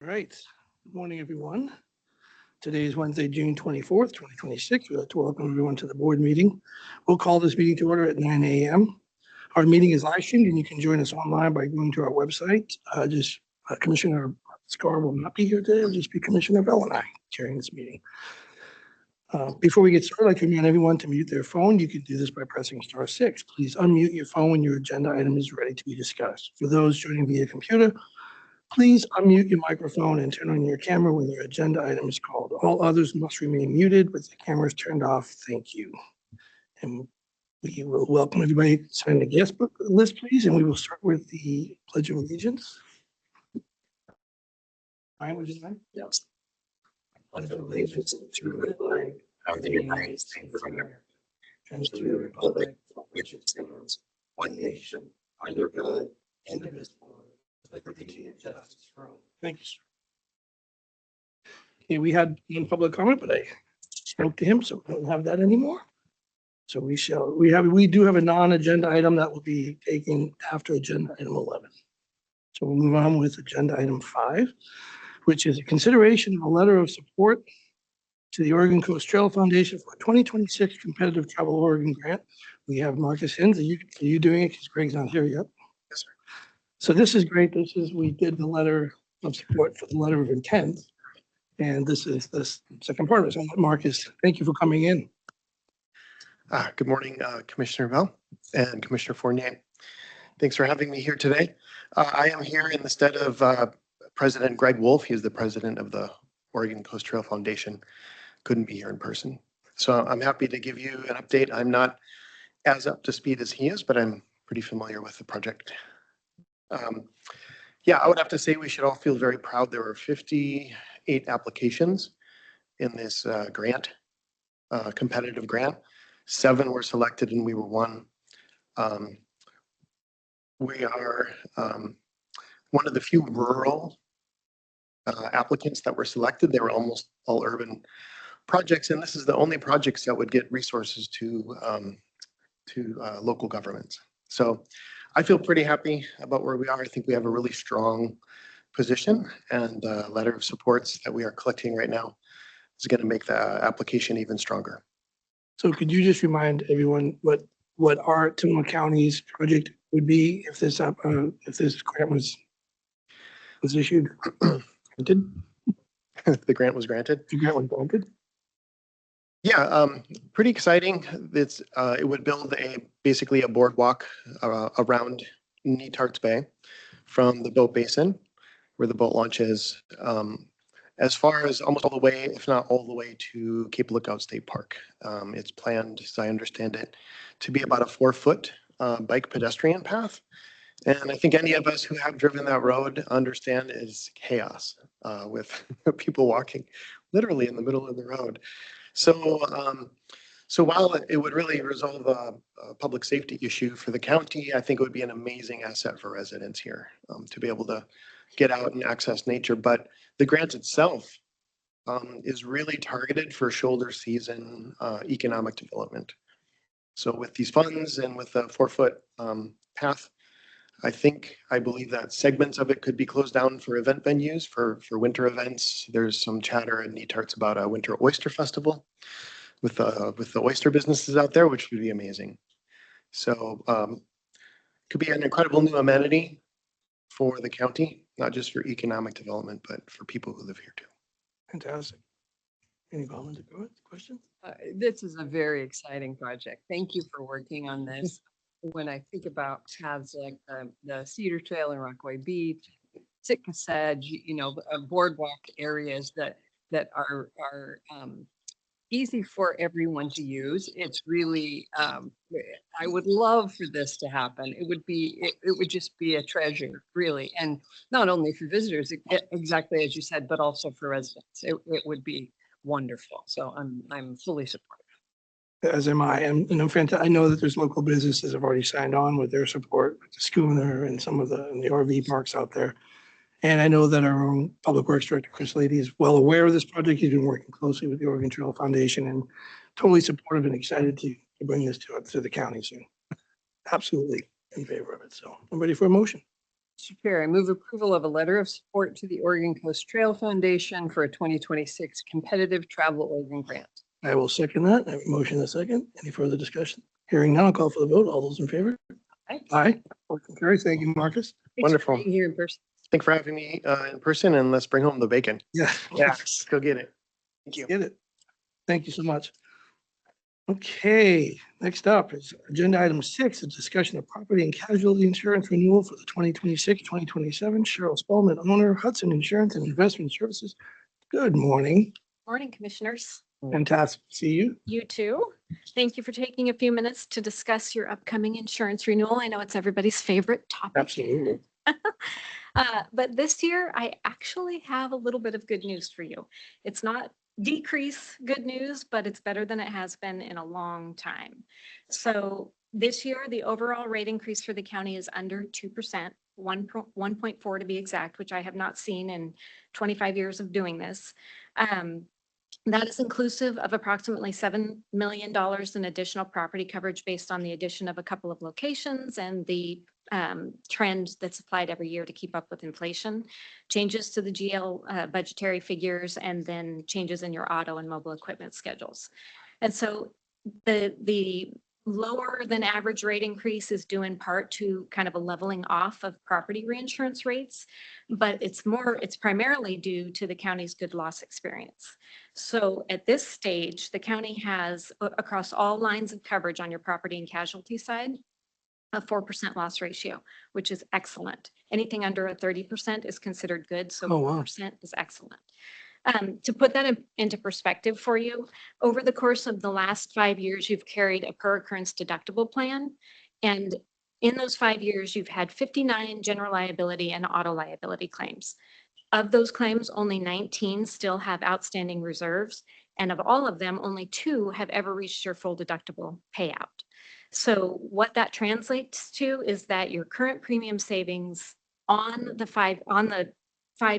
All right. Good morning, everyone. Today is Wednesday, June 24th, 2026. We'd like to welcome everyone to the board meeting. We'll call this meeting to order at 9 a.m. Our meeting is live streamed and you can join us online by going to our website. Commissioner Scar will not be here today. It'll just be Commissioner Bell and I chairing this meeting. Before we get started, I'd like to remind everyone to mute their phone. You can do this by pressing *6. Please unmute your phone when your agenda item is ready to be discussed. For those joining via computer, please unmute your microphone and turn on your camera when your agenda item is called. All others must remain muted with the cameras turned off. Thank you. And we will welcome everybody to sign the guest book list, please. And we will start with the Pledge of Allegiance. Ryan, would you mind? Yes. Pledge of allegiance to the flag of the United States of America and to the republic for which it stands, one nation, under God, indivisible, with liberty and justice for all. Thank you, sir. Okay, we had one public comment, but I spoke to him, so we don't have that anymore. So we do have a non-agenda item that will be taken after agenda item 11. So we'll move on with agenda item 5, which is a consideration of a letter of support to the Oregon Coast Trail Foundation for 2026 Competitive Travel Oregon Grant. We have Marcus Hinz. Are you doing it? Because Greg's not here yet. Yes, sir. So this is great. We did the letter of support for the letter of intent. And this is the second part of it. So Marcus, thank you for coming in. Good morning, Commissioner Bell and Commissioner Fournier. Thanks for having me here today. I am here in the stead of President Greg Wolf. He is the president of the Oregon Coast Trail Foundation. Couldn't be here in person. So I'm happy to give you an update. I'm not as up to speed as he is, but I'm pretty familiar with the project. Yeah, I would have to say we should all feel very proud. There were 58 applications in this grant, competitive grant. 7 were selected and we were one. We are one of the few rural applicants that were selected. They were almost all urban projects, and this is the only projects that would get resources to local governments. So I feel pretty happy about where we are. I think we have a really strong position, and the letter of supports that we are collecting right now is going to make the application even stronger. So could you just remind everyone what our Tillamook County's project would be if this grant was issued? Granted? The grant was granted? The grant was granted? Yeah, pretty exciting. It would build basically a boardwalk around Netarts Bay from the boat basin where the boat launch is, as far as almost all the way, if not all the way, to Cape Lookout State Park. It's planned, as I understand it, to be about a 4-foot bike pedestrian path. And I think any of us who have driven that road understand it's chaos with people walking literally in the middle of the road. So while it would really resolve a public safety issue for the county, I think it would be an amazing asset for residents here to be able to get out and access nature. But the grant itself is really targeted for shoulder season economic development. So with these funds and with the 4-foot path, I believe that segments of it could be closed down for event venues, for winter events. There's some chatter in Netarts about a winter oyster festival with the oyster businesses out there, which would be amazing. So could be an incredible new amenity for the county, not just for economic development, but for people who live here too. Fantastic. Any comments or questions? This is a very exciting project. Thank you for working on this. When I think about paths like the Cedar Trail in Rockaway Beach, Sitka Sedge, boardwalk areas that are easy for everyone to use. It's really, I would love for this to happen. It would just be a treasure, really. And not only for visitors, exactly as you said, but also for residents. It would be wonderful. So I'm fully supportive. As am I. And I know that there's local businesses have already signed on with their support, with the Schooner and some of the RV parks out there. And I know that our own Public Works Director, Chris Lady, is well aware of this project. He's been working closely with the Oregon Trail Foundation and totally supportive and excited to bring this to the county soon. Absolutely in favor of it. So I'm ready for a motion. Mr. Chair, I move approval of a letter of support to the Oregon Coast Trail Foundation for a 2026 competitive travel Oregon grant. I will second that. I have a motion and a second. Any further discussion? Hearing none, I'll call for the vote. All those in favor? Aye. Motion carries. Thank you, Marcus. Thanks for Wonderful. being here in person. Thanks for having me in person, and let's bring home the bacon. Yeah. Let's go get it. Thank you. Get it. Thank you so much. Okay, next up is agenda item 6, a discussion of property and casualty insurance renewal for the 2026-2027. Cheryl Spellman, owner, Hudson Insurance and Investment Services. Good morning. Morning, Commissioners. Fantastic to see you. You too. Thank you for taking a few minutes to discuss your upcoming insurance renewal. I know it's everybody's favorite topic. Absolutely. But this year, I actually have a little bit of good news for you. It's not decrease good news, but it's better than it has been in a long time. So this year, the overall rate increase for the county is under 2%, 1.4 to be exact, which I have not seen in 25 years of doing this. That is inclusive of approximately $7 million in additional property coverage based on the addition of a couple of locations and the trend that's applied every year to keep up with inflation, changes to the GL budgetary figures, and then changes in your auto and mobile equipment schedules. And so the lower than average rate increase is due in part to kind of a leveling off of property reinsurance rates, but it's primarily due to the county's good loss experience. So at this stage, the county has across all lines of coverage on your property and casualty side, a 4% loss ratio, which is excellent. Anything under a 30% is considered good. So Oh, wow. 4% is excellent. To put that into perspective for you, over the course of the last 5 years, you've carried a per occurrence deductible plan. And in those 5 years, you've had 59 general liability and auto liability claims. Of those claims, only 19 still have outstanding reserves. And of all of them, only 2 have ever reached your full deductible payout. So what that translates to is that your current premium savings on the 5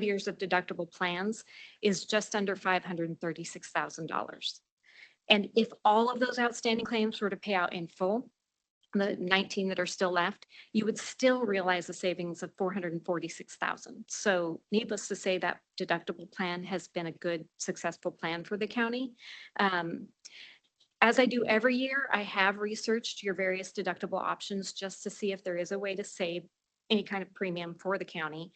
years of deductible plans is just under $536,000. And if all of those outstanding claims were to pay out in full, the 19 that are still left, you would still realize a savings of $446,000. So needless to say, that deductible plan has been a good, successful plan for the county. As I do every year, I have researched your various deductible options just to see if there is a way to save any kind of premium for the county.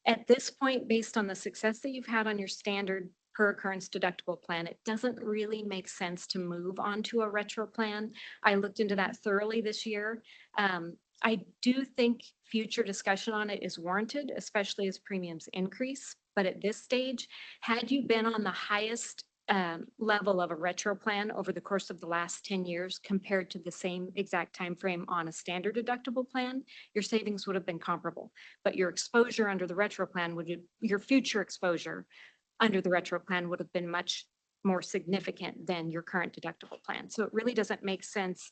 At this point, based on the success that you've had on your standard per occurrence deductible plan, it doesn't really make sense to move on to a retro plan. I looked into that thoroughly this year. I do think future discussion on it is warranted, especially as premiums increase. But at this stage, had you been on the highest level of a retro plan over the course of the last 10 years compared to the same exact time frame on a standard deductible plan, your savings would have been comparable. But your exposure under the retro plan your future exposure under the retro plan would have been much more significant than your current deductible plan. So it really doesn't make sense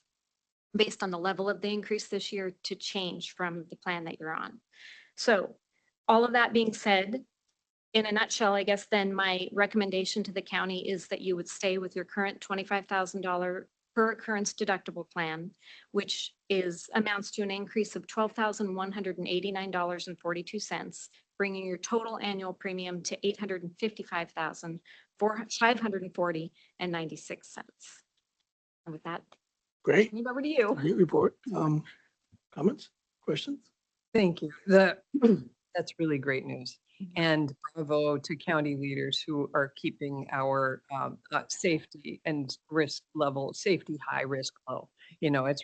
based on the level of the increase this year to change from the plan that you're on. So all of that being said, in a nutshell, I guess then my recommendation to the county is that you would stay with your current $25,000 per occurrence deductible plan, which amounts to an increase of $12,189.42, bringing your total annual premium to $855,540.96. And with that, Great. turn it over to you. Great report. Comments, questions? Thank you. That's really great news. And bravo to county leaders who are keeping our safety and risk level, safety high, risk low. You know, it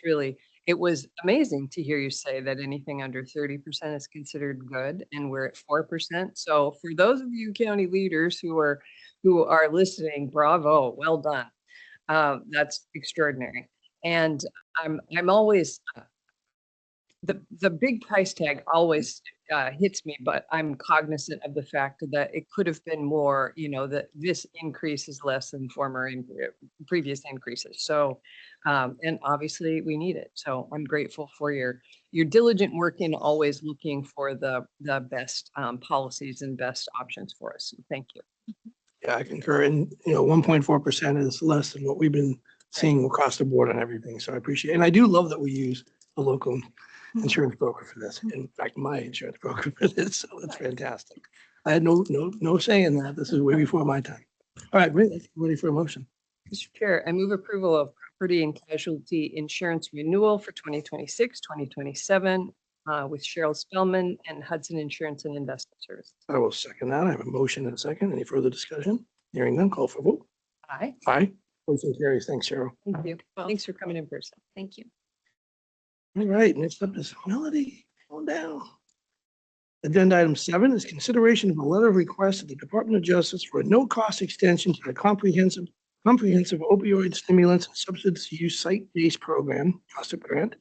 was amazing to hear you say that anything under 30% is considered good, and we're at 4%. So for those of you county leaders who are listening, bravo, well done. That's extraordinary. And I'm always the big price tag always hits me, but I'm cognizant of the fact that it could have been more, you know, that this increase is less than previous increases. So, and obviously we need it. So I'm grateful for your diligent work in always looking for the best policies and best options for us. So thank you. Yeah, I concur. And, 1.4% is less than what we've been seeing across the board on everything. So I appreciate it. And I do love that we use the local insurance broker for this. In fact, my insurance broker for this, so that's fantastic. I had no say in that. This is way before my time. All right, ready for a motion. Mr. Chair, I move approval of property and casualty insurance renewal for 2026, 2027 with Cheryl Spellman and Hudson Insurance and Investment Services. I will second that. I have a motion and a second. Any further discussion? Hearing none, call for vote. Aye. Aye. Motion carries. Thanks, Cheryl. Thank you. Thanks for coming in person. Thank you. All right, next up is Melody. Calm down. Agenda item 7 is consideration of a letter of request to the Department of Justice for a no-cost extension to the comprehensive opioid stimulants and substance use site-based program, COSIP grant.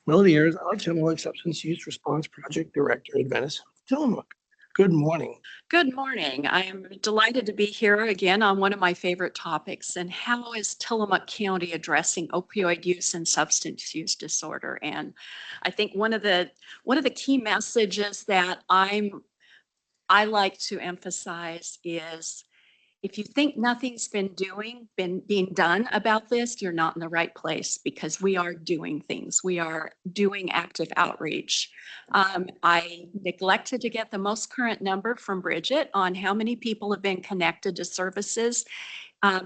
Melody Ayers, our Tillamook Substance Use Response Project Director at Venice, Tillamook. Good morning. Good morning. I am delighted to be here again on one of my favorite topics, and how is Tillamook County addressing opioid use and substance use disorder? And I think one of the key messages that I like to emphasize is, if you think nothing's been being done about this, you're not in the right place, because we are doing things. We are doing active outreach. I neglected to get the most current number from Bridget on how many people have been connected to services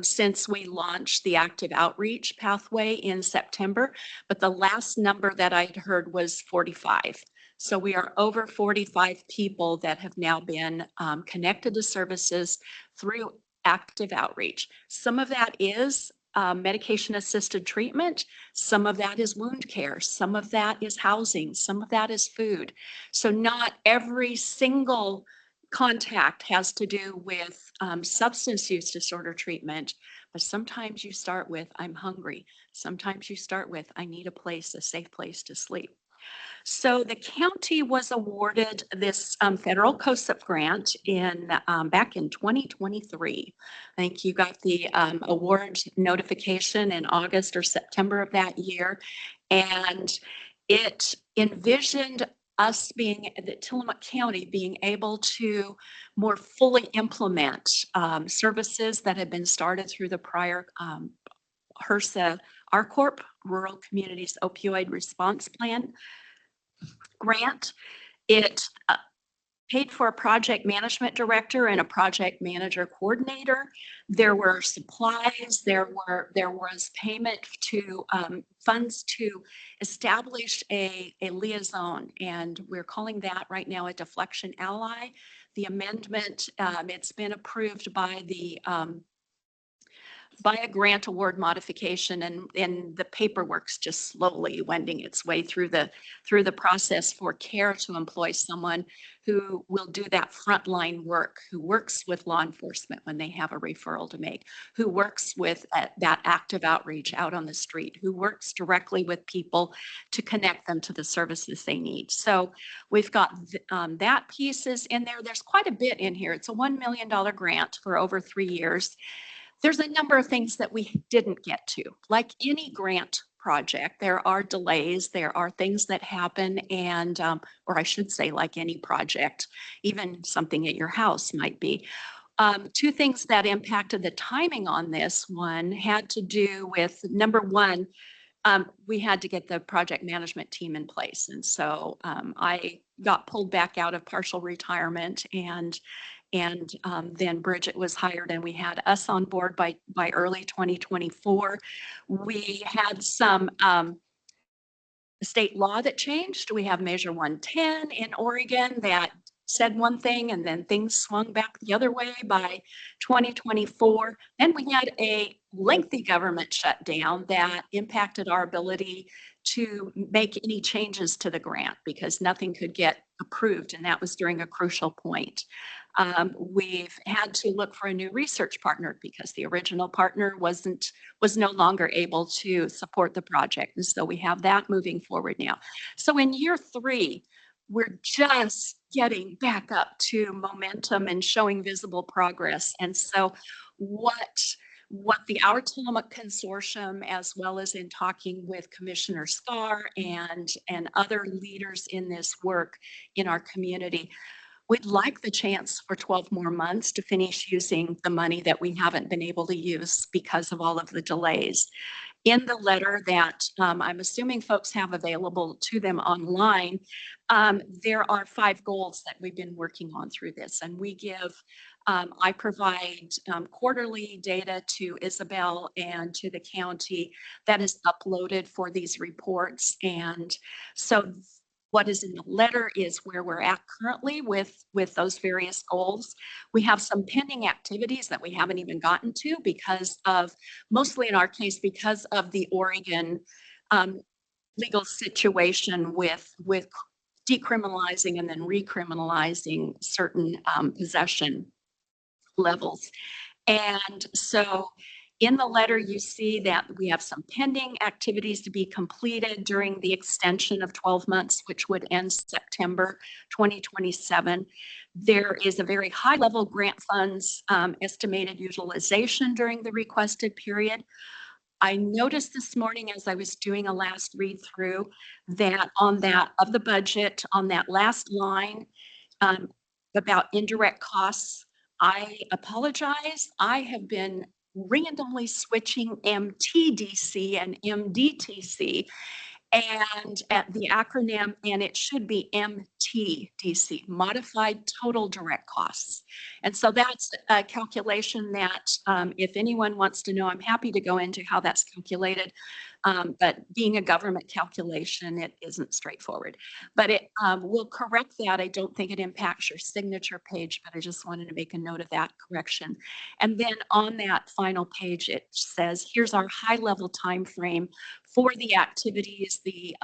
since we launched the active outreach pathway in September. But the last number that I'd heard was 45. So we are over 45 people that have now been connected to services through active outreach. Some of that is medication-assisted treatment. Some of that is wound care. Some of that is housing. Some of that is food. So not every single contact has to do with substance use disorder treatment, but sometimes you start with, I'm hungry. Sometimes you start with, I need a safe place to sleep. So the county was awarded this federal COSIP grant back in 2023. I think you got the award notification in August or September of that year. And it envisioned us Tillamook County being able to more fully implement services that had been started through the prior HRSA, RCORP, Rural Communities Opioid Response Plan grant. It paid for a project management director and a project manager coordinator. There were supplies, there was payment to funds to establish a liaison, and we're calling that right now a deflection ally. The amendment, it's been approved by a grant award modification, and the paperwork's just slowly wending its way through the process for CARE to employ someone who will do that frontline work, who works with law enforcement when they have a referral to make, who works with that active outreach out on the street, who works directly with people to connect them to the services they need. So we've got that pieces in there. There's quite a bit in here. It's a $1 million grant for over 3 years. There's a number of things that we didn't get to. Like any grant project, there are delays, there are things that happen, and, or I should say, like any project, even something at your house might be. 2 things that impacted the timing on this one had to do with, number one, we had to get the project management team in place. And so I got pulled back out of partial retirement, and then Bridget was hired, and we had us on board by early 2024. We had some state law that changed. We have Measure 110 in Oregon that said one thing, and then things swung back the other way by 2024. Then we had a lengthy government shutdown that impacted our ability to make any changes to the grant because nothing could get approved, and that was during a crucial point. We've had to look for a new research partner because the original partner was no longer able to support the project. And so we have that moving forward now. So in year 3, we're just getting back up to momentum and showing visible progress. And so what the Our Tillamook Consortium, as well as in talking with Commissioner Scar and other leaders in this work in our community, we'd like the chance for 12 more months to finish using the money that we haven't been able to use because of all of the delays. in the letter that I'm assuming folks have available to them online, there are 5 goals that we've been working on through this. And we give, I provide quarterly data to Isabel and to the county that is uploaded for these reports. And so what is in the letter is where we're at currently with those various goals. We have some pending activities that we haven't even gotten to because of, mostly in our case, because of the Oregon legal situation with decriminalizing and then recriminalizing certain possession levels. And so in the letter, you see that we have some pending activities to be completed during the extension of 12 months, which would end September 2027. There is a very high level grant funds estimated utilization during the requested period. I noticed this morning as I was doing a last read through that on that of the budget, on that last line about indirect costs, I apologize. I have been randomly switching MTDC and MDTC and at the acronym, and it should be MTDC, Modified Total Direct Costs. And so that's a calculation that if anyone wants to know, I'm happy to go into how that's calculated. But being a government calculation, it isn't straightforward. But it will correct that. I don't think it impacts your signature page, but I just wanted to make a note of that correction. And then on that final page, it says, here's our high-level time frame for the activities, the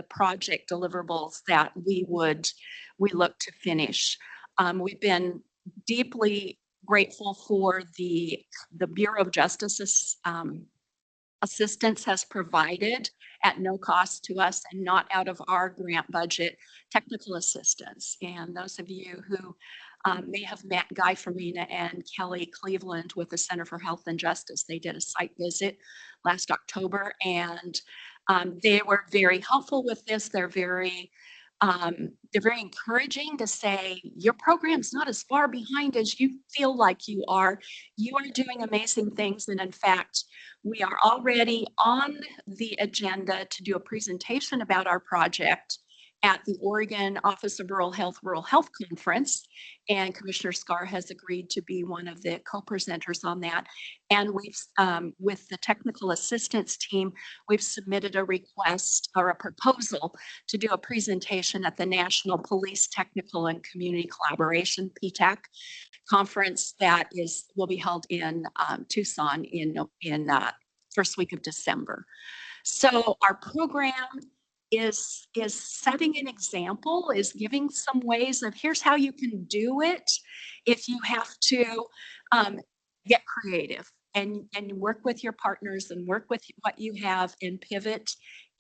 project deliverables that we look to finish. We've been deeply grateful for the Bureau of Justice's assistance has provided at no cost to us and not out of our grant budget, technical assistance. And those of you who may have met Guy Fermina and Kelly Cleveland with the Center for Health and Justice. They did a site visit last October, and they were very helpful with this. They're very encouraging to say, your program's not as far behind as you feel like you are. You are doing amazing things. And in fact, we are already on the agenda to do a presentation about our project at the Oregon Office of Rural Health Conference. And Commissioner Scar has agreed to be one of the co-presenters on that. And we've, with the technical assistance team, we've submitted a request or a proposal to do a presentation at the National Police Technical and Community Collaboration, PTAC, conference that will be held in Tucson in first week of December. So our program is setting an example, is giving some ways of here's how you can do it if you have to get creative and work with your partners and work with what you have and pivot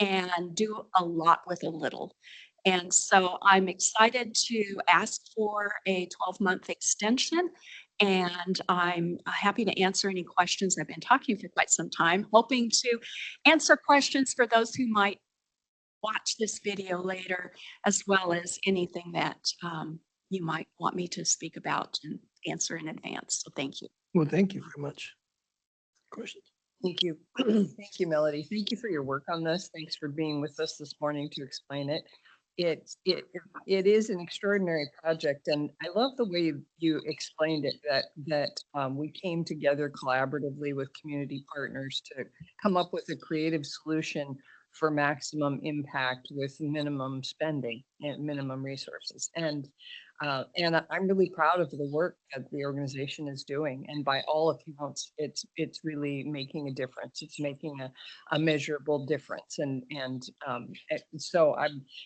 and do a lot with a little. And so I'm excited to ask for a 12-month extension, and I'm happy to answer any questions. I've been talking for quite some time, hoping to answer questions for those who might watch this video later, as well as anything that you might want me to speak about and answer in advance. So thank you. Well, thank you very much. Questions? Thank you. Thank you, Melody. Thank you for your work on this. Thanks for being with us this morning to explain it. It is an extraordinary project, and I love the way you explained it, that we came together collaboratively with community partners to come up with a creative solution for maximum impact with minimum spending and minimum resources. And I'm really proud of the work that the organization is doing. And by all accounts, it's really making a difference. It's making a measurable difference. And so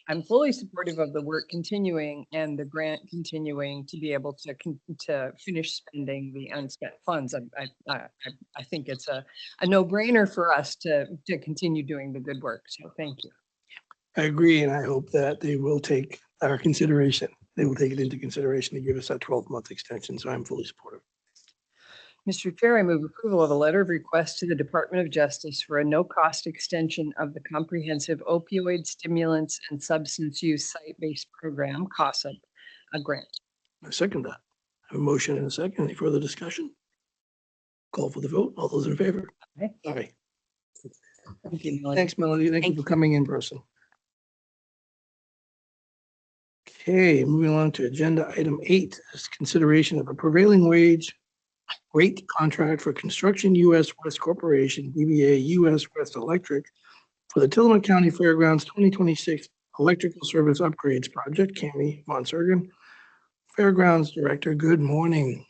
I'm fully supportive of the work continuing and the grant continuing to be able to finish spending the unspent funds. I think it's a no-brainer for us to continue doing the good work. So thank you. I agree, and I hope that they will take our consideration. They will take it into consideration to give us that 12-month extension, so I'm fully supportive. Mr. Chair, I move approval of a letter of request to the Department of Justice for a no-cost extension of the Comprehensive Opioid Stimulants and Substance Use Site-Based Program, COSSUP, a grant. I second that. I have a motion and a second. Any further discussion? Call for the vote. All those in favor? Aye. Aye. Thank you, Melody. Thanks, Melody. Thank you Thank for coming in person. Okay, moving along to agenda item 8, is consideration of a prevailing wage rate contract for Construction US West Corporation, DBA US West Electric, for the Tillamook County Fairgrounds 2026 Electrical Service Upgrades Project. Cami Von Sergen, Fairgrounds Director, good morning.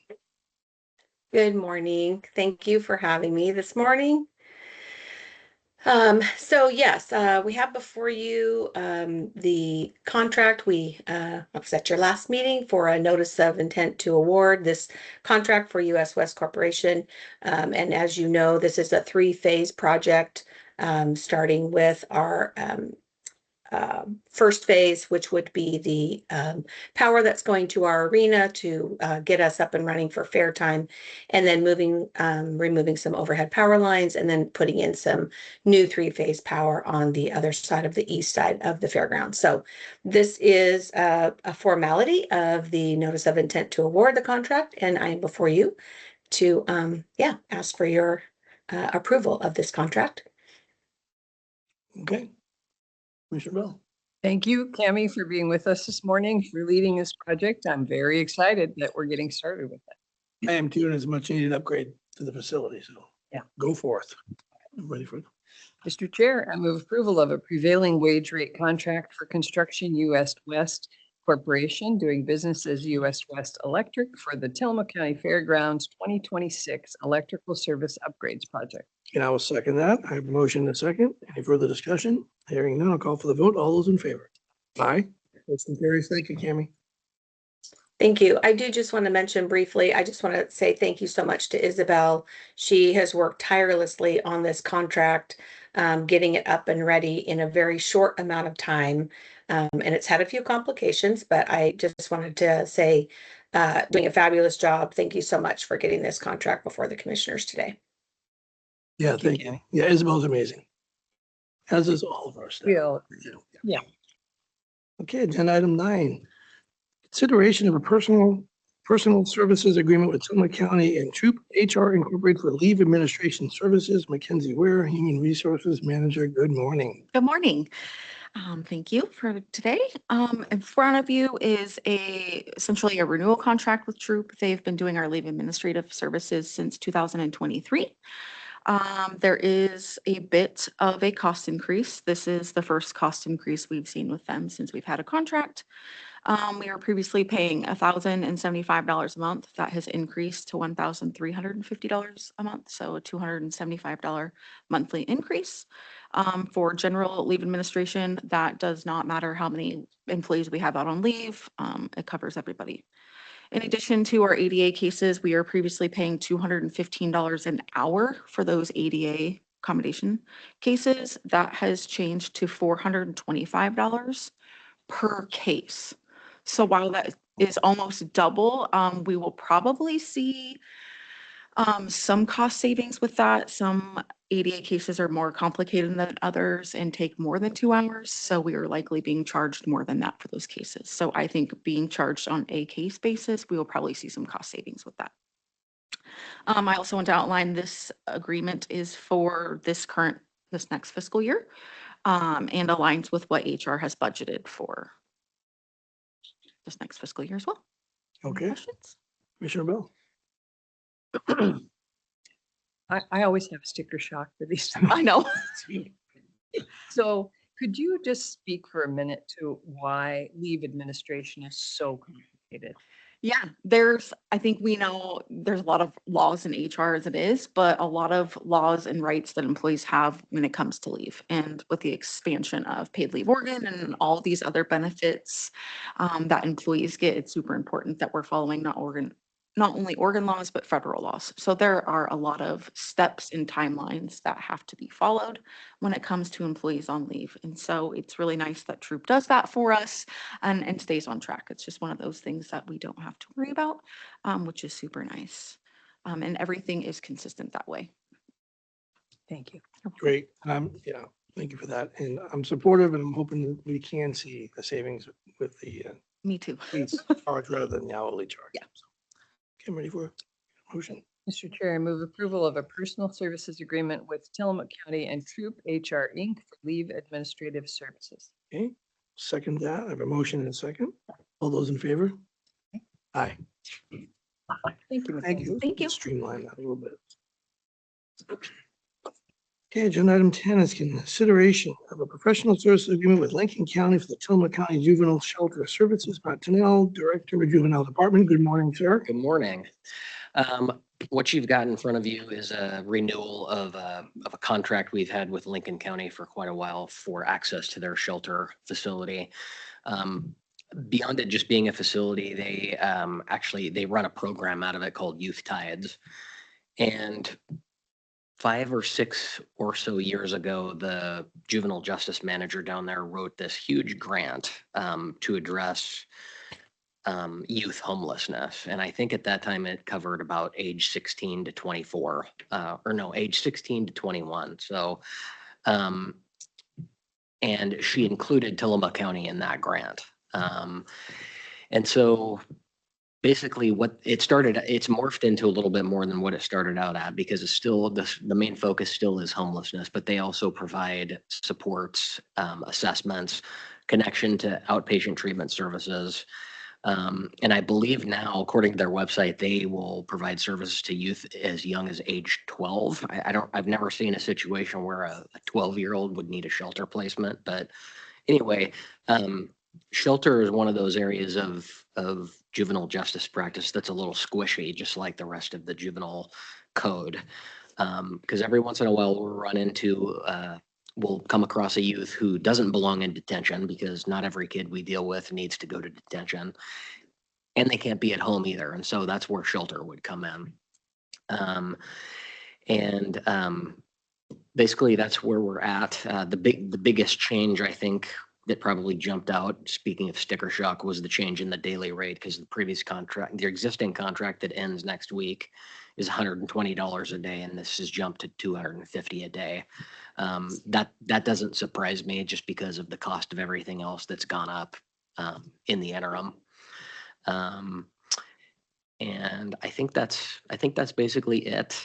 Good morning. Thank you for having me this morning. So yes, we have before you the contract we was at your last meeting for a notice of intent to award this contract for US West Corporation. And as you know, this is a 3-phase project, starting with our first phase, which would be the power that's going to our arena to get us up and running for fair time, and then removing some overhead power lines, and then putting in some new 3-phase power on the other side of the east side of the fairground. So this is a formality of the notice of intent to award the contract, and I am before you to ask for your approval of this contract. Okay. Commissioner Bell. Thank you, Cami, for being with us this morning, for leading this project. I'm very excited that we're getting started with it. I am too, and it's a much needed upgrade to the facility, so. Yeah. Go forth. I'm ready for it. Mr. Chair, I move approval of a prevailing wage rate contract for Construction US West Corporation doing business as US West Electric for the Tillamook County Fairgrounds 2026 Electrical Service Upgrades Project. And I will second that. I have a motion and a second. Any further discussion? Hearing none, I'll call for the vote. All those in favor? Aye. Motion carries. Thank you, Cami. Thank you. I do just want to mention briefly, I just want to say thank you so much to Isabel. She has worked tirelessly on this contract, getting it up and ready in a very short amount of time. And it's had a few complications, but I just wanted to say, doing a fabulous job. Thank you so much for getting this contract before the commissioners today. Yeah, Thank you, thank you. Cami. Yeah, Isabel's amazing. As is all of our staff. Yeah. Okay, agenda item 9. Consideration of a personal services agreement with Tillamook County and Troop HR Incorporated for leave administration services. Mackenzie Ware, Human Resources Manager, good morning. Good morning. Thank you for today. In front of you is essentially a renewal contract with Troop. They've been doing our leave administrative services since 2023. There is a bit of a cost increase. This is the first cost increase we've seen with them since we've had a contract. We were previously paying $1,075 a month. That has increased to $1,350 a month, so a $275 monthly increase. For general leave administration, that does not matter how many employees we have out on leave. It covers everybody. In addition to our ADA cases, we are previously paying $215 an hour for those ADA accommodation cases. That has changed to $425 per case. So while that is almost double, we will probably see some cost savings with that. Some ADA cases are more complicated than others and take more than 2 hours. So we are likely being charged more than that for those cases. So I think being charged on a case basis, we will probably see some cost savings with that. I also want to outline this agreement is for this next fiscal year and aligns with what HR has budgeted for this next fiscal year as well. Any Okay, questions? Commissioner Bell. I always have sticker shock for these. I know. So could you just speak for a minute to why leave administration is so complicated? Yeah, I think we know there's a lot of laws in HR as it is, but a lot of laws and rights that employees have when it comes to leave. And with the expansion of paid leave Oregon and all these other benefits that employees get, it's super important that we're following not only Oregon laws, but federal laws. So there are a lot of steps and timelines that have to be followed when it comes to employees on leave. And so it's really nice that Troop does that for us and stays on track. It's just one of those things that we don't have to worry about, which is super nice. And everything is consistent that way. Thank you. Great. Yeah, thank you for that. And I'm supportive and I'm hoping that we can see the savings with the Me too. base charge rather than the hourly charge. Yeah. Okay, I'm ready for a motion. Mr. Chair, I move approval of a personal services agreement with Tillamook County and Troop HR Inc. for leave administrative services. Okay, second that. I have a motion and a second. All those in favor? Aye. Thank you. Thank you. Thank you. Streamline that a little bit. Okay, agenda item 10 is consideration of a professional services agreement with Lincoln County for the Tillamook County Juvenile Shelter Services. Matt Tennell, Director of Juvenile Department. Good morning, sir. Good morning. What you've got in front of you is a renewal of a contract we've had with Lincoln County for quite a while for access to their shelter facility. Beyond it just being a facility, they they run a program out of it called Youth Tides. And 5 or 6 or so years ago, the juvenile justice manager down there wrote this huge grant to address youth homelessness. And I think at that time it covered about age 16 to 24, age 16 to 21. So, and she included Tillamook County in that grant. And so basically what it started, it's morphed into a little bit more than what it started out at, because it's still, the main focus still is homelessness, but they also provide supports, assessments, connection to outpatient treatment services. And I believe now, according to their website, they will provide services to youth as young as age 12. I've never seen a situation where a 12-year-old would need a shelter placement, but anyway, shelter is one of those areas of juvenile justice practice that's a little squishy, just like the rest of the juvenile code. Because every once in a while we'll run into, we'll come across a youth who doesn't belong in detention, because not every kid we deal with needs to go to detention, and they can't be at home either. And so that's where shelter would come in. Basically that's where we're at. The biggest change, I think, that probably jumped out, speaking of sticker shock, was the change in the daily rate, because the previous contract, the existing contract that ends next week is $120 a day, and this has jumped to $250 a day. That doesn't surprise me, just because of the cost of everything else that's gone up in the interim. And I think that's basically it.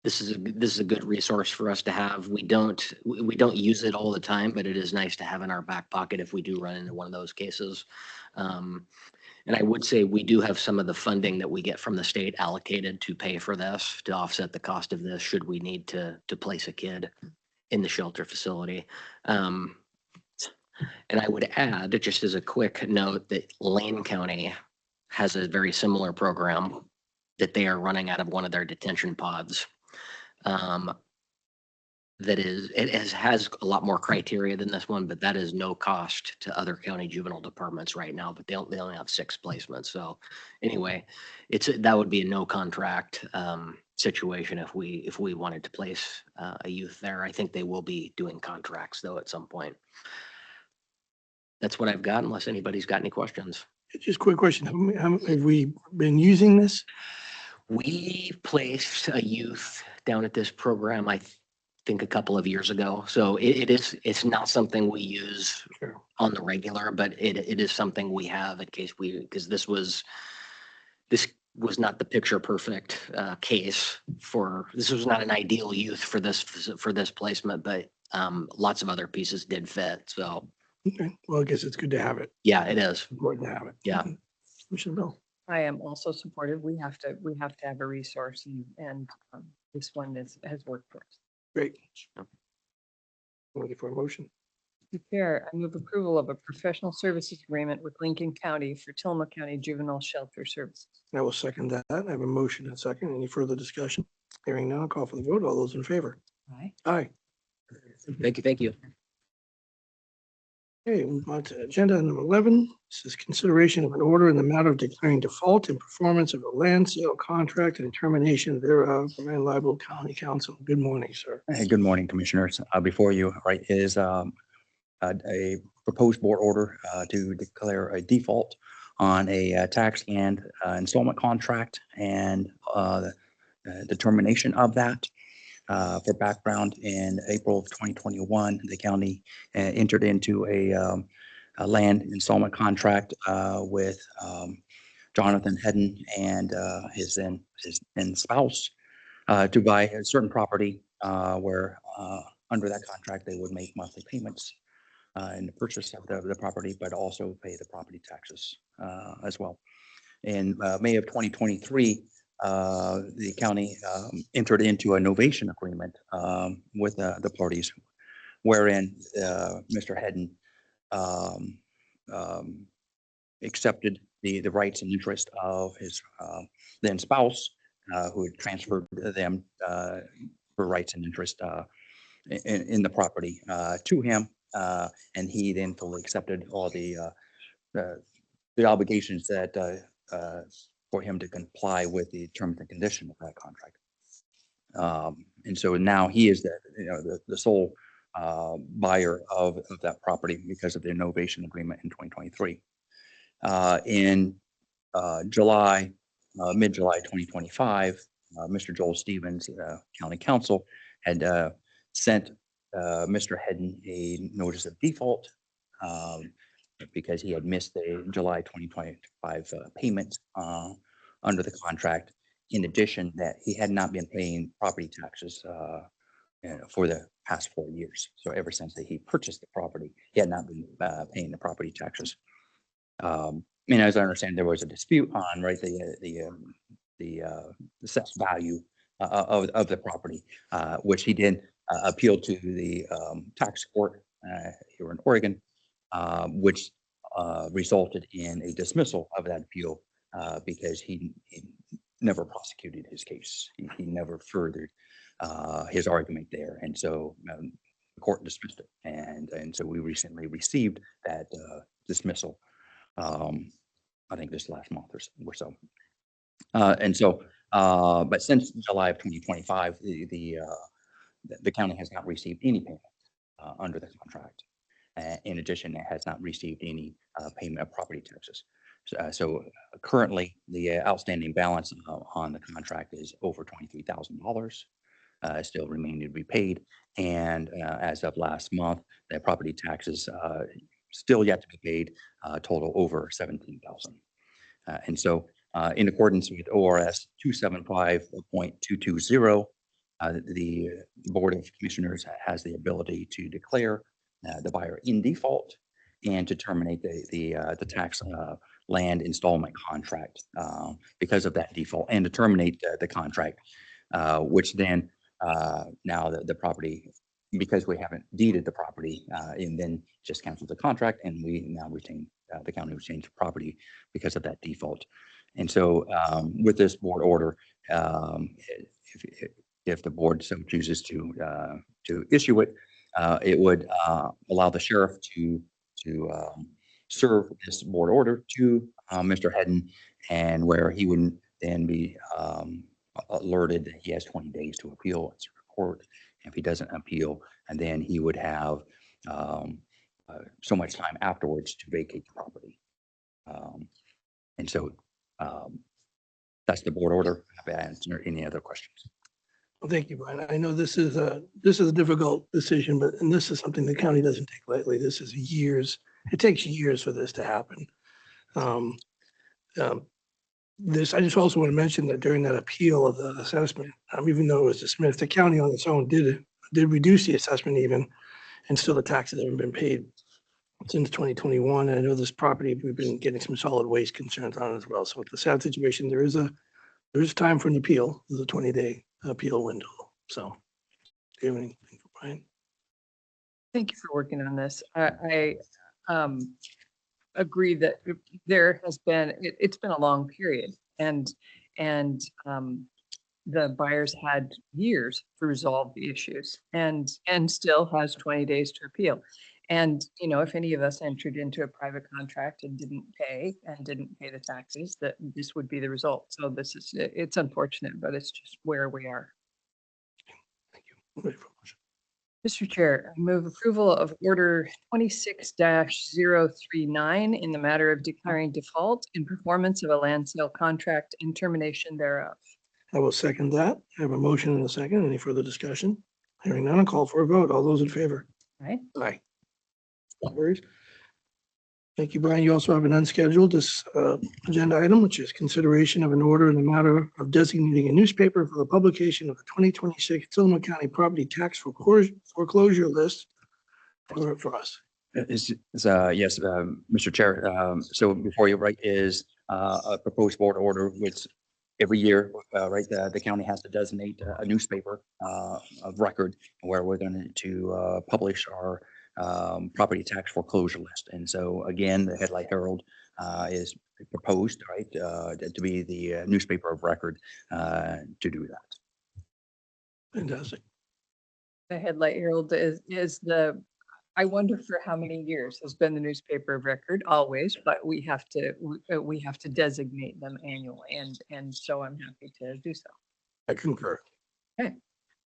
This is a good resource for us to have. We don't use it all the time, but it is nice to have in our back pocket if we do run into one of those cases. And I would say we do have some of the funding that we get from the state allocated to pay for this, to offset the cost of this, should we need to place a kid in the shelter facility. And I would add, just as a quick note, that Lane County has a very similar program that they are running out of one of their detention pods. Has a lot more criteria than this one, but that is no cost to other county juvenile departments right now, but they only have 6 placements. So anyway, that would be a no contract situation if we wanted to place a youth there. I think they will be doing contracts though at some point. That's what I've got, unless anybody's got any questions. Just a quick question. Have we been using this? We placed a youth down at this program, I think a couple of years ago. So it's not something we use Sure. on the regular, but it is something we have in case because this was not the picture perfect case this was not an ideal youth for this placement, but lots of other pieces did fit. So Okay. Well, I guess it's good to have it. yeah, it is. Important to have it. Yeah. Commissioner Bill. I am also supportive. We have to have a resource, and this one has worked for us. Great. Ready for a motion? Mr. Chair, I move approval of a professional services agreement with Lincoln County for Tillamook County Juvenile Shelter Services. I will second that. I have a motion and a second. Any further discussion? Hearing none, I'll call for the vote. All those in favor? Aye. Aye. Thank you. Okay, move on to agenda number 11. This is consideration of an order in the matter of declaring default in performance of a land sale contract and termination thereof from Anne Liable County Council. Good morning, sir. Hey, good morning, Commissioners. Before you, right, is a proposed board order to declare a default on a tax and installment contract, and the termination of that. For background, in April of 2021, the county entered into a land installment contract with Jonathan Hedden and his then spouse to buy a certain property where under that contract, they would make monthly payments in the purchase of the property, but also pay the property taxes as well. In May of 2023, the county entered into a novation agreement with the parties, wherein Mr. Hedden accepted the rights and interest of his then spouse, who had transferred them for rights and interest in the property to him, and he then fully accepted all the obligations that for him to comply with the terms and conditions of that contract. And so now he is the sole buyer of that property because of the novation agreement in 2023. In July, mid-July 2025, Mr. Joel Stevens, County Council, had sent Mr. Hedden a notice of default because he had missed the July 2025 payment under the contract. In addition, that he had not been paying property taxes for the past 4 years. So ever since that he purchased the property, he had not been paying the property taxes. And as I understand, there was a dispute on the assessed value of the property, which he did appeal to the tax court here in Oregon, which resulted in a dismissal of that appeal because he never prosecuted his case. He never furthered his argument there, and so the court dismissed it. And so we recently received that dismissal. I think this last month or so. And so, but since July of 2025, the county has not received any payment under the contract. In addition, it has not received any payment of property taxes. So currently, the outstanding balance on the contract is over $23,000, still remaining to be paid. And as of last month, the property taxes still yet to be paid, total over $17,000. And so in accordance with ORS 275.220, the Board of Commissioners has the ability to declare the buyer in default and to terminate the tax land installment contract because of that default, and to terminate the contract, which then now the property, because we haven't deeded the property, and then just cancels the contract, and we now retain, the county retains the property because of that default. And so with this board order, if the board so chooses to issue it, it would allow the sheriff to serve this board order to Mr. Hedden, and where he would then be alerted that he has 20 days to appeal to court. If he doesn't appeal, and then he would have so much time afterwards to vacate the property. And so that's the board order. Happy to answer any other questions. Well, thank you, Brian. I know this is a difficult decision, and this is something the county doesn't take lightly. This is years. It takes years for this to happen. I just also want to mention that during that appeal of the assessment, even though it was dismissed, the county on its own did reduce the assessment even, and still the taxes haven't been paid since 2021. And I know this property, we've been getting some solid waste concerns on it as well. So it's a sad situation. There is time for an appeal. There's a 20-day appeal window. So do you have anything for Brian? Thank you for working on this. I agree that there has been, it's been a long period, and the buyers had years to resolve the issues, and still has 20 days to appeal. And, you know, if any of us entered into a private contract and didn't pay the taxes, that this would be the result. So it's unfortunate, but it's just where we are. Thank you. I'm ready for a motion. Mr. Chair, I move approval of Order 26-039 in the matter of declaring default in performance of a land sale contract and termination thereof. I will second that. I have a motion and a second. Any further discussion? Hearing none, I'll call for a vote. All those in favor? Right? Aye. No worries. Thank you, Brian. You also have an unscheduled agenda item, which is consideration of an order in the matter of designating a newspaper for the publication of the 2026 Tillamook County Property Tax Foreclosure List for us. Yes, Mr. Chair. So before you, right, is a proposed board order, which every year, right, the county has to designate a newspaper of record where we're going to publish our property tax foreclosure list. And so again, the Headlight Herald is proposed, right, to be the newspaper of record to do that. Fantastic. The Headlight Herald is the, I wonder for how many years has been the newspaper of record, always, but we have to designate them annually, and so I'm happy to do so. I concur.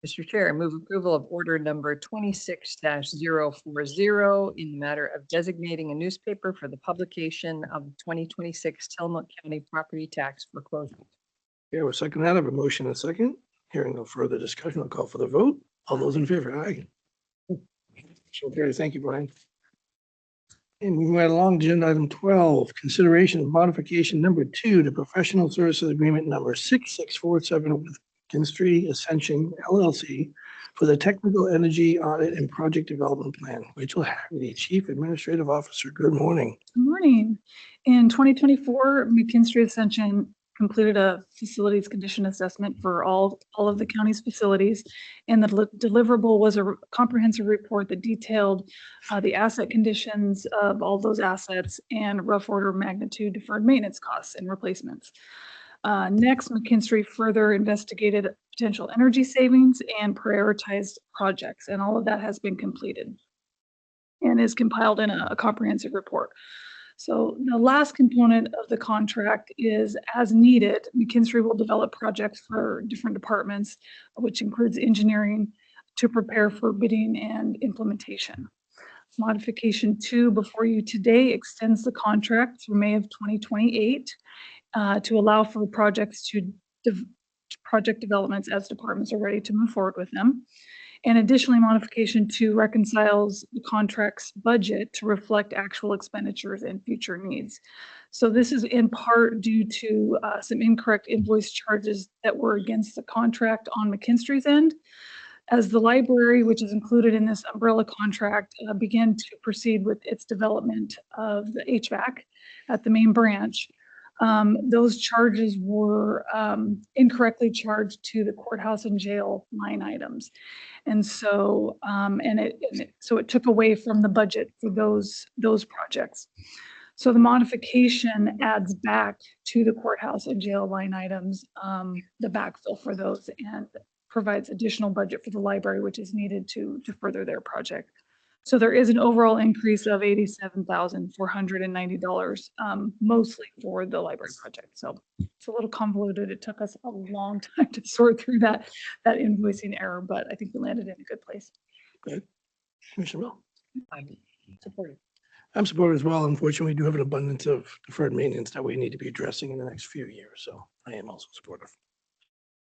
Mr. Chair, I move approval of order number 26-040 in the matter of designating a newspaper for the publication of the 2026 Tillamook County Property Tax Foreclosure. Yeah, we'll second that. I have a motion and a second. Hearing no further discussion, I'll call for the vote. All those in favor, aye. So carries. Thank you, Brian. And moving right along, agenda item 12, consideration of modification number 2 to professional services agreement number 6647 with McKinstry Ascension LLC for the technical energy audit and project development plan. Rachel Haggerty, Chief Administrative Officer. Good morning. Good morning. In 2024, McKinstry Ascension completed a facilities condition assessment for all of the county's facilities. And the deliverable was a comprehensive report that detailed the asset conditions of all those assets and rough order of magnitude deferred maintenance costs and replacements. Next, McKinstry further investigated potential energy savings and prioritized projects, and all of that has been completed and is compiled in a comprehensive report. So the last component of the contract is, as needed, McKinstry will develop projects for different departments, which includes engineering, to prepare for bidding and implementation. Modification 2 before you today extends the contract through May of 2028 to allow for project developments as departments are ready to move forward with them. And additionally, modification 2 reconciles the contract's budget to reflect actual expenditures and future needs. So this is in part due to some incorrect invoice charges that were against the contract on McKinstry's end. As the library, which is included in this umbrella contract, began to proceed with its development of the HVAC at the main branch, those charges were incorrectly charged to the courthouse and jail line items. And so, so it took away from the budget for those projects. So the modification adds back to the courthouse and jail line items, the backfill for those, and provides additional budget for the library, which is needed to further their project. So there is an overall increase of $87,490, mostly for the library project. So it's a little convoluted. It took us a long time to sort through that invoicing error, but I think we landed in a good place. Good. Commissioner Bell. I'm supportive. I'm supportive as well. Unfortunately, we do have an abundance of deferred maintenance that we need to be addressing in the next few years. So I am also supportive.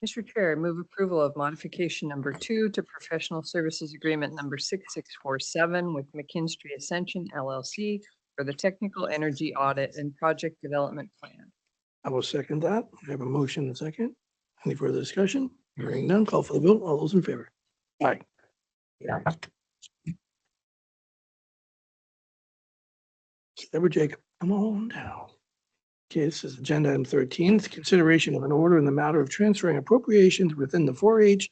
Mr. Chair, I move approval of modification number 2 to professional services agreement number 6647 with McKinstry Ascension LLC for the technical energy audit and project development plan. I will second that. I have a motion and a second. Any further discussion? Hearing none, call for the vote. All those in favor? Aye. Deborah Jacob, come on down. Okay, this is agenda item 13, it's consideration of an order in the matter of transferring appropriations within the 4-H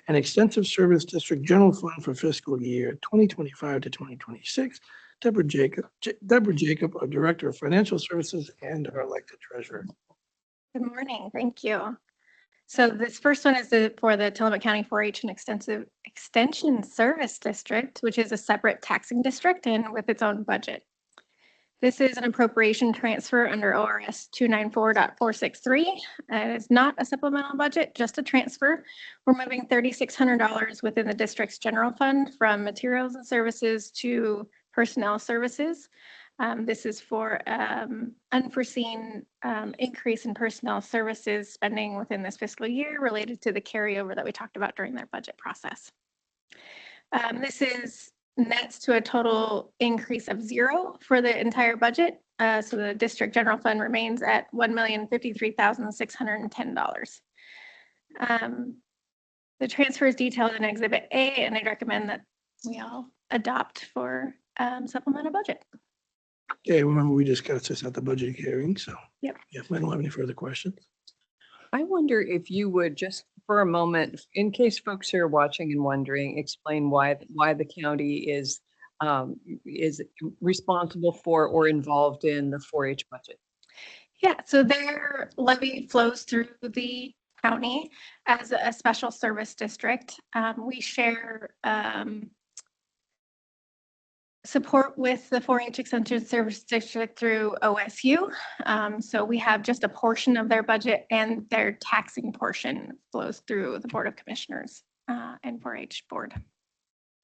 and Extensive Service District General Fund for fiscal year 2025 to 2026. Deborah Jacob, our Director of Financial Services and our elected treasurer. Good morning. Thank you. So this first one is for the Tillamook County 4-H and Extension Service District, which is a separate taxing district and with its own budget. This is an appropriation transfer under ORS 294.463. It is not a supplemental budget, just a transfer. We're moving $3,600 within the district's general fund from materials and services to personnel services. This is for unforeseen increase in personnel services spending within this fiscal year related to the carryover that we talked about during their budget process. This is nets to a total increase of 0 for the entire budget. So the district general fund remains at $1,053,610. The transfer is detailed in Exhibit A, and I recommend that we all adopt for supplemental budget. Okay, remember we discussed this at the budget hearing, so. Yep. Yeah, I don't have any further questions. I wonder if you would just for a moment, in case folks are watching and wondering, explain why the county is responsible for or involved in the 4-H budget. Yeah, so their levy flows through the county as a special service district. We share support with the 4-H Extension Service District through OSU. So we have just a portion of their budget, and their taxing portion flows through the Board of Commissioners and 4-H Board.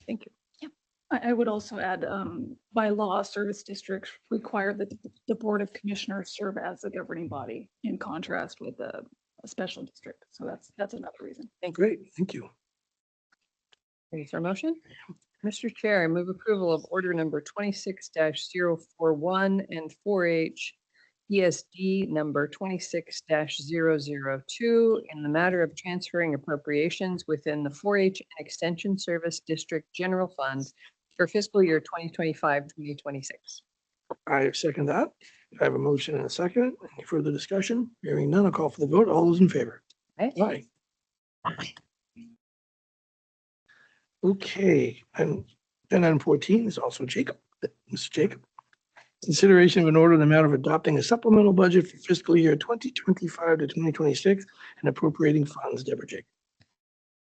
Thank you. I would also add, by law, service districts require that the Board of Commissioners serve as a governing body in contrast with a special district. So that's another reason. Great, thank you. Ready for a motion? Mr. Chair, I move approval of order number 26-041 and 4-H ESD number 26-002 in the matter of transferring appropriations within the 4-H and Extension Service District General Fund for fiscal year 2025-2026. I second that. I have a motion and a second. Any further discussion? Hearing none, I'll call for the vote. All those in favor? Aye. Aye. Okay, and then item 14 is also Jacob, Mr. Jacob. Consideration of an order in the matter of adopting a supplemental budget for fiscal year 2025 to 2026 and appropriating funds. Deborah Jacob.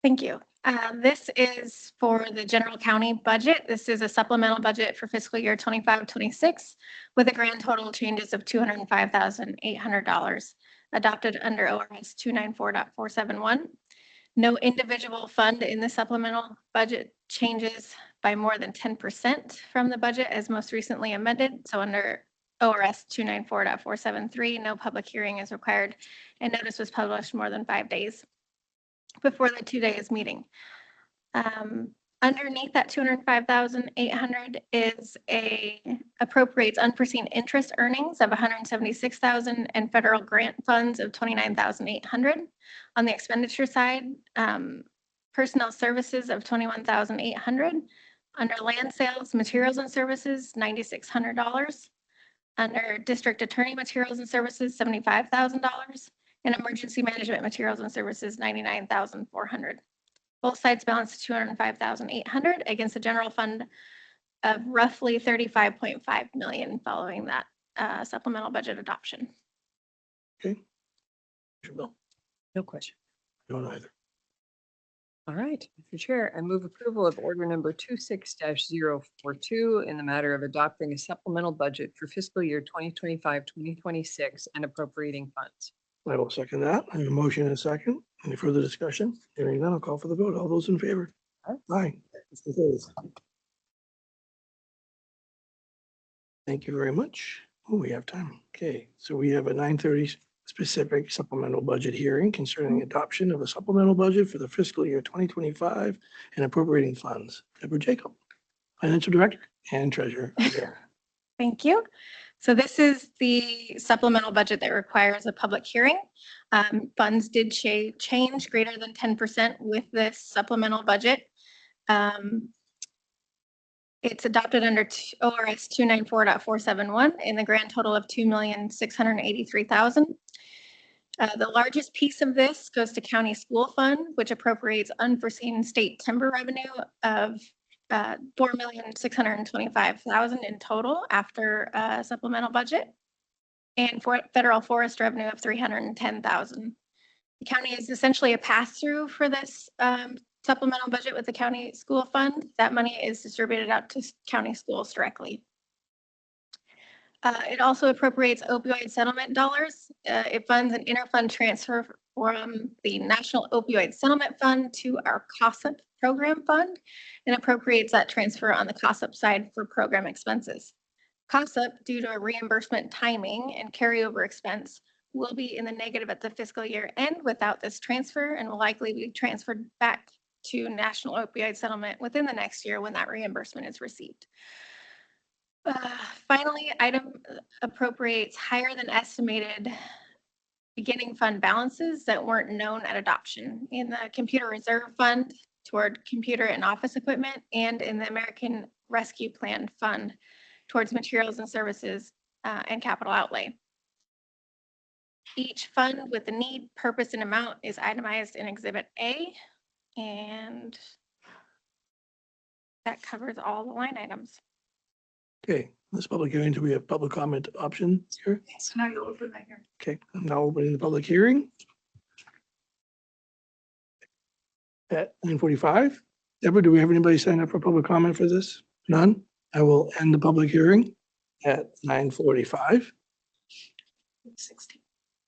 Thank you. This is for the general county budget. This is a supplemental budget for fiscal year 25-26 with a grand total changes of $205,800 adopted under ORS 294.471. No individual fund in the supplemental budget changes by more than 10% from the budget as most recently amended. So under ORS 294.473, no public hearing is required, and notice was published more than 5 days before the 2 days meeting. Underneath that $205,800 is appropriates unforeseen interest earnings of $176,000 and federal grant funds of $29,800. On the expenditure side, personnel services of $21,800. Under land sales, materials and services, $9,600. Under district attorney materials and services, $75,000. And emergency management materials and services, $99,400. Both sides balance $205,800 against a general fund of roughly $35.5 million following that supplemental budget adoption. Okay. Mr. Bill. No question. Don't either. All right, Mr. Chair, I move approval of order number 26-042 in the matter of adopting a supplemental budget for fiscal year 2025-2026 and appropriating funds. I will second that. I have a motion and a second. Any further discussion? Hearing none, I'll call for the vote. All those in favor? Aye. Motion carries. Thank you very much. Oh, we have time. Okay, so we have a 9:30 specific supplemental budget hearing concerning adoption of a supplemental budget for the fiscal year 2025 and appropriating funds. Deborah Jacob, Financial Director and Treasurer. Thank you. So this is the supplemental budget that requires a public hearing. Funds did change greater than 10% with this supplemental budget. It's adopted under ORS 294.471 in the grand total of $2,683,000. The largest piece of this goes to county school fund, which appropriates unforeseen state timber revenue of $4,625,000 in total after supplemental budget, and for federal forest revenue of $310,000. The county is essentially a pass-through for this supplemental budget with the county school fund. That money is distributed out to county schools directly. It also appropriates opioid settlement dollars. It funds an interfund transfer from the National Opioid Settlement Fund to our COSSUP program fund and appropriates that transfer on the COSSUP side for program expenses. COSSUP, due to a reimbursement timing and carryover expense, will be in the negative at the fiscal year end without this transfer and will likely be transferred back to national opioid settlement within the next year when that reimbursement is received. Finally, item appropriates higher than estimated beginning fund balances that weren't known at adoption in the computer reserve fund toward computer and office equipment, and in the American Rescue Plan Fund towards materials and services and capital outlay. Each fund with the need, purpose, and amount is itemized in Exhibit A, and that covers all the line items. Okay, this public hearing, do we have public comment option here? So now you'll open that here. Okay, I'm now opening the public hearing. At 9:45. Deborah, do we have anybody sign up for public comment for this? None? I will end the public hearing at 9:45. 16.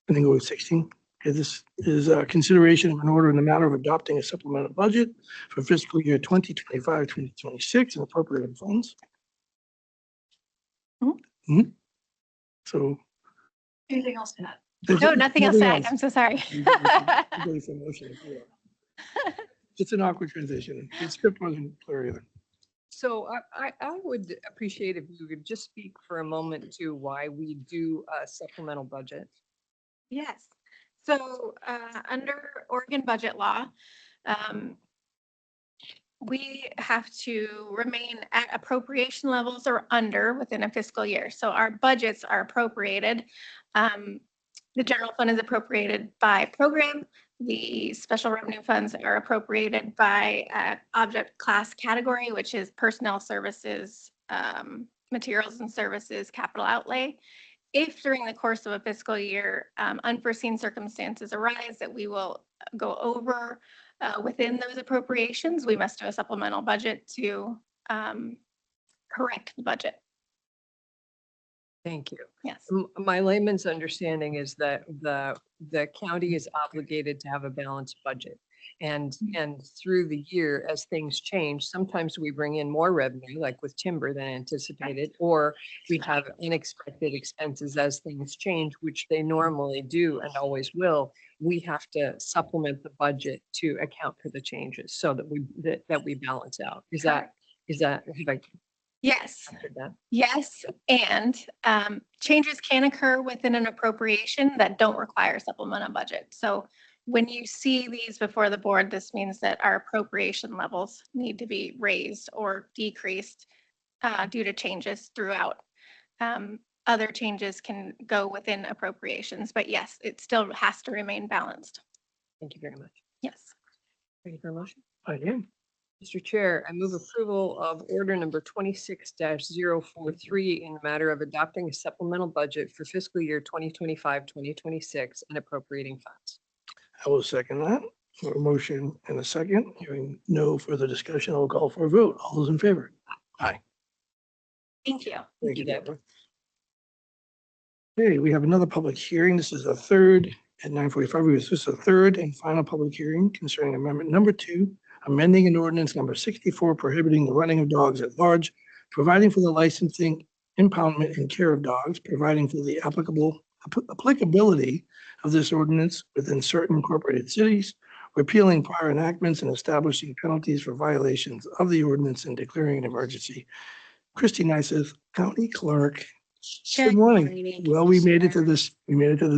I think it was 16. Okay, this is consideration of an order in the matter of adopting a supplemental budget for fiscal year 2025, 2026 and appropriating funds. Mhm. So. Anything else to add? there's No, nothing else to add. else. I'm so sorry. I'm ready for a motion if you are. It's an awkward transition. The script wasn't clear either. So I would appreciate if you could just speak for a moment to why we do a supplemental budget. Yes. So under Oregon budget law, we have to remain at appropriation levels or under within a fiscal year. So our budgets are appropriated. The general fund is appropriated by program. The special revenue funds are appropriated by object class category, which is personnel services, materials and services, capital outlay. If during the course of a fiscal year, unforeseen circumstances arise that we will go over within those appropriations, we must do a supplemental budget to correct the budget. Thank you. Yes. My layman's understanding is that the county is obligated to have a balanced budget. And through the year, as things change, sometimes we bring in more revenue, like with timber than anticipated, or we have unexpected expenses as things change, which they normally do and always will. We have to supplement the budget to account for the changes so that we balance out. Is that, have I Yes. answered that? Yes, and changes can occur within an appropriation that don't require supplemental budget. So when you see these before the board, this means that our appropriation levels need to be raised or decreased due to changes throughout. Other changes can go within appropriations, but yes, it still has to remain balanced. Thank you very much. Yes. Ready for a motion? I am. Mr. Chair, I move approval of order number 26-043 in the matter of adopting a supplemental budget for fiscal year 2025, 2026 and appropriating funds. I will second that. For a motion and a second, hearing no further discussion, I'll call for a vote. All those in favor? Aye. Thank you. Thank you, Deborah. Okay, we have another public hearing. This is a third at 9:45. This is a third and final public hearing concerning amendment number 2, amending an ordinance number 64 prohibiting the running of dogs at large, providing for the licensing, impoundment, and care of dogs, providing for the applicability of this ordinance within certain incorporated cities, repealing prior enactments and establishing penalties for violations of the ordinance and declaring an emergency. Christy Neiseth, County Clerk. Good morning. Well, we made it to this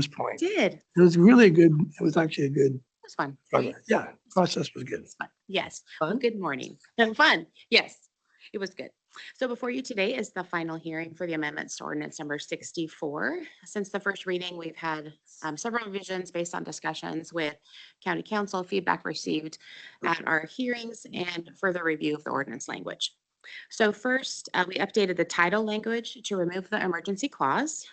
point. Did. It was really a good, it was actually a good, It was fun. progress. Yeah, process was good. Fun. Yes. Fun? Good morning. Fun. Yes, it was good. So before you today is the final hearing for the amendments to ordinance number 64. Since the first reading, we've had several revisions based on discussions with county council, feedback received at our hearings, and further review of the ordinance language. So first, we updated the title language to remove the emergency clause,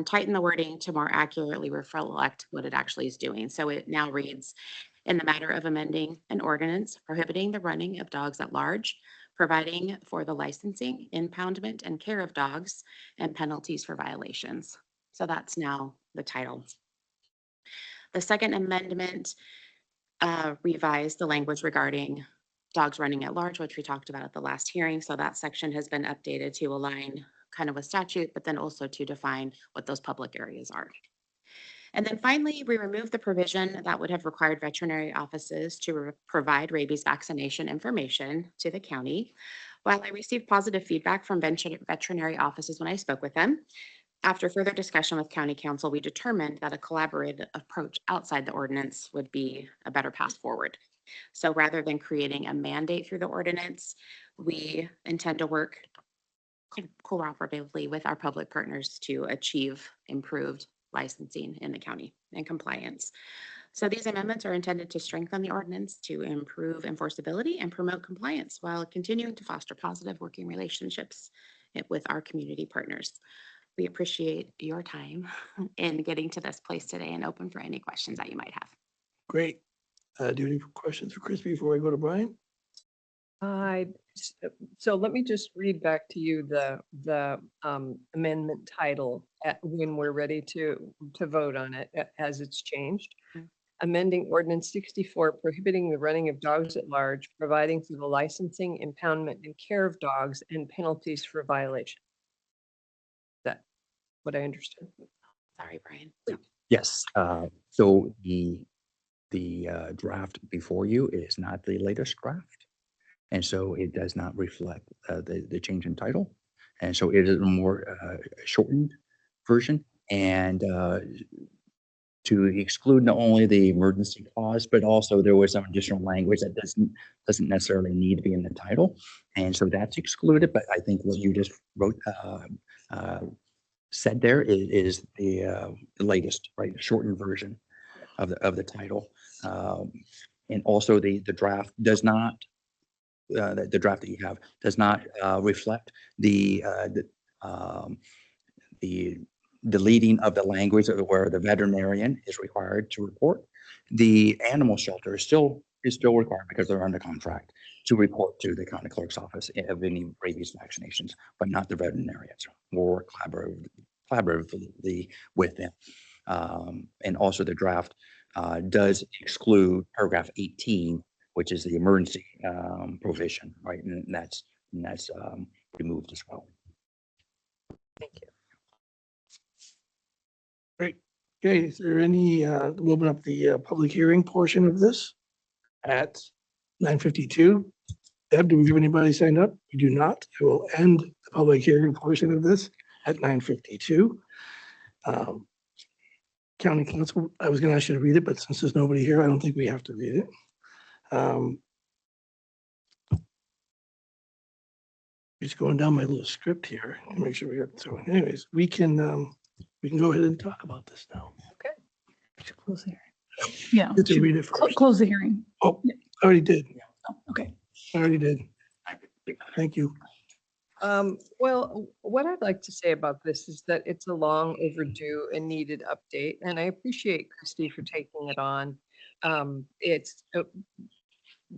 tighten the wording to more accurately reflect what it actually is doing. So it now reads, in the matter of amending an ordinance prohibiting the running of dogs at large, providing for the licensing, impoundment, and care of dogs, and penalties for violations. So that's now the title. The second amendment revised the language regarding dogs running at large, which we talked about at the last hearing. So that section has been updated to align kind of with statute, but then also to define what those public areas are. And then finally, we removed the provision that would have required veterinary offices to provide rabies vaccination information to the county. While I received positive feedback from veterinary offices when I spoke with them, after further discussion with county council, we determined that a collaborative approach outside the ordinance would be a better path forward. So rather than creating a mandate through the ordinance, we intend to work cooperatively with our public partners to achieve improved licensing in the county and compliance. So these amendments are intended to strengthen the ordinance, to improve enforceability and promote compliance while continuing to foster positive working relationships with our community partners. We appreciate your time in getting to this place today and open for any questions that you might have. Great. Do you have any questions for Chris before I go to Brian? So let me just read back to you the amendment title when we're ready to vote on it as it's changed. Amending ordinance 64 prohibiting the running of dogs at large, providing for the licensing, impoundment, and care of dogs and penalties for violation. That what I understood. Sorry, Brian. Yes, so the draft before you is not the latest draft. And so it does not reflect the change in title. And so it is a more shortened version. And to exclude not only the emergency clause, but also there was some additional language that doesn't necessarily need to be in the title. And so that's excluded. But I think what you just wrote, said there is the latest, right, shortened version of the title. And also the draft does not, the draft that you have does not reflect the deleting of the language where the veterinarian is required to report. The animal shelter is still required because they're under contract to report to the county clerk's office of any rabies vaccinations, but not the veterinarians, or collaboratively with them. And also the draft does exclude paragraph 18, which is the emergency provision, right? And that's removed as well. Thank you. Great. Okay, is there any, we'll open up the public hearing portion of this at 9:52. Deb, do we have anybody signed up? We do not. I will end the public hearing portion of this at 9:52. County Council, I was going to ask you to read it, but since there's nobody here, I don't think we have to read it. Just going down my little script here and make sure we got, so anyways, we can go ahead and talk about this now. Okay. Close the hearing. Yeah. Get to read it first. Close the hearing. Oh, I already did. Okay. I already did. Thank you. Well, what I'd like to say about this is that it's a long overdue and needed update, and I appreciate Christy for taking it on.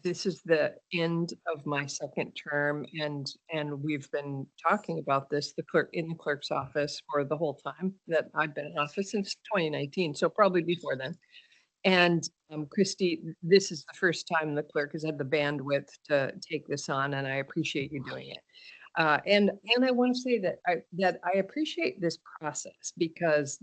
This is the end of my second term, and we've been talking about this, the clerk's office for the whole time that I've been in office since 2019, so probably before then. And Christy, this is the first time the clerk has had the bandwidth to take this on, and I appreciate you doing it. And I want to say that I appreciate this process because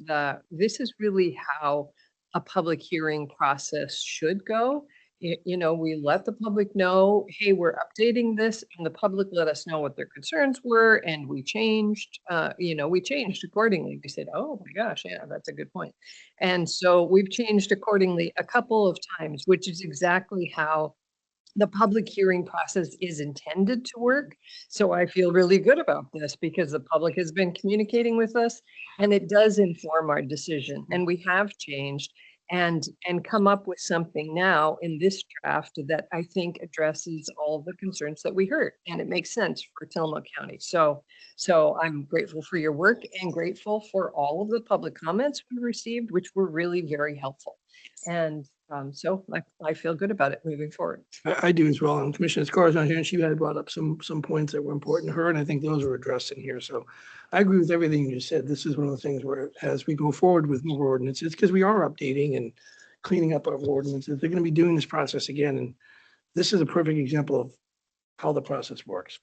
this is really how a public hearing process should go. You know, we let the public know, hey, we're updating this, and the public let us know what their concerns were, and we changed, we changed accordingly. We said, oh my gosh, yeah, that's a good point. And so we've changed accordingly a couple of times, which is exactly how the public hearing process is intended to work. So I feel really good about this because the public has been communicating with us, and it does inform our decision. And we have changed and come up with something now in this draft that I think addresses all the concerns that we heard, and it makes sense for Tillamook County. So I'm grateful for your work and grateful for all of the public comments we received, which were really very helpful. And so I feel good about it moving forward. I do as well. And Commissioner Scar is not here, and she had brought up some points that were important to her, and I think those were addressed in here. So I agree with everything you said. This is one of the things where, as we go forward with more ordinances, because we are updating and cleaning up our ordinances, they're going to be doing this process again. And this is a perfect example of how the process works.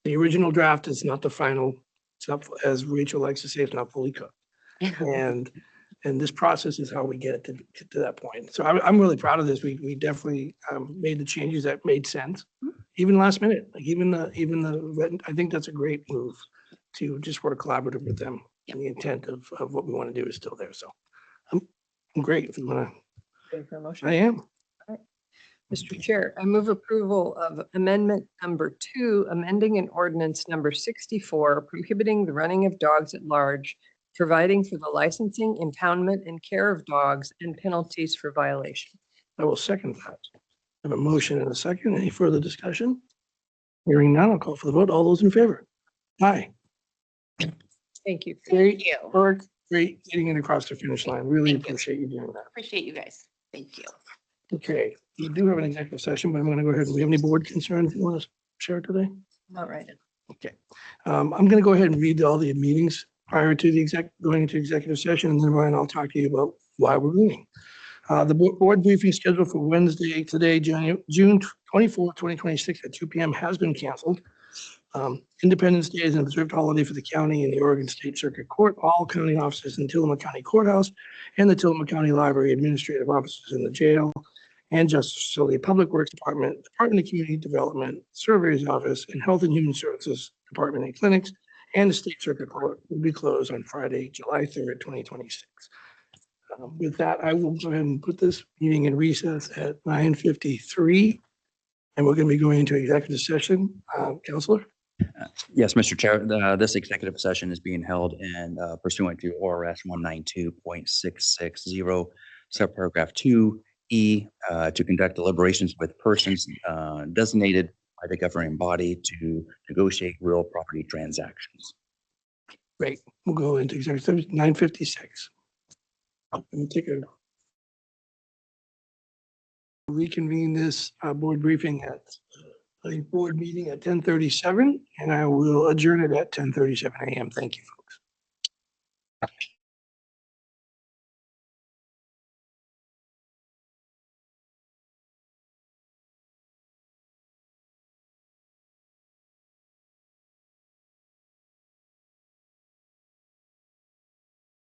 The original draft is not the final. It's not, as Rachel likes to say, it's not fully cooked. And And this process is how we get to that point. So I'm really proud of this. We definitely made the changes that made sense, even last minute, like even the, I think that's a great move to just work collaborative with them. And the intent of what we want to do is still there. So I'm great if you want Ready for a to. motion? I am. Mr. Chair, I move approval of amendment number 2, amending an ordinance number 64, prohibiting the running of dogs at large, providing for the licensing, impoundment, and care of dogs, and penalties for violation. I will second that. I have a motion and a second. Any further discussion? Hearing none, I'll call for the vote. All those in favor? Aye. Thank you. Great you. work. Great getting it across the finish line. Really Thank you. appreciate you doing that. Appreciate you guys. Thank you. Okay, we do have an executive session, but I'm gonna go ahead. Do we have any board concerns you want to share today? Not right. Okay. I'm gonna go ahead and read all the meetings prior to the going into executive session, and then Ryan, I'll talk to you about why we're meeting. The board briefing scheduled for Wednesday, today, June 24th, 2026 at 2 p.m. has been canceled. Independence Day is an observed holiday for the county and the Oregon State Circuit Court, all county offices in Tillamook County Courthouse, and the Tillamook County Library, administrative offices in the jail, and Justice Facility, Public Works Department, Department of Community Development, Surveyor's Office, and Health and Human Services Department and clinics, and the State Circuit Court will be closed on Friday, July 3rd, 2026. With that, I will go ahead and put this meeting in recess at 9:53, and we're going to be going into executive session. Counselor? Yes, Mr. Chair, this executive session is being held in pursuant to ORS 192.660, subparagraph 2E, to conduct deliberations with persons designated by the governing body to negotiate real property transactions. Great. We'll go into executive session, 9:56. I'm going to take a reconvene this board briefing at a board meeting at 10:37, and I will adjourn it at 10:37 a.m. Thank you, folks.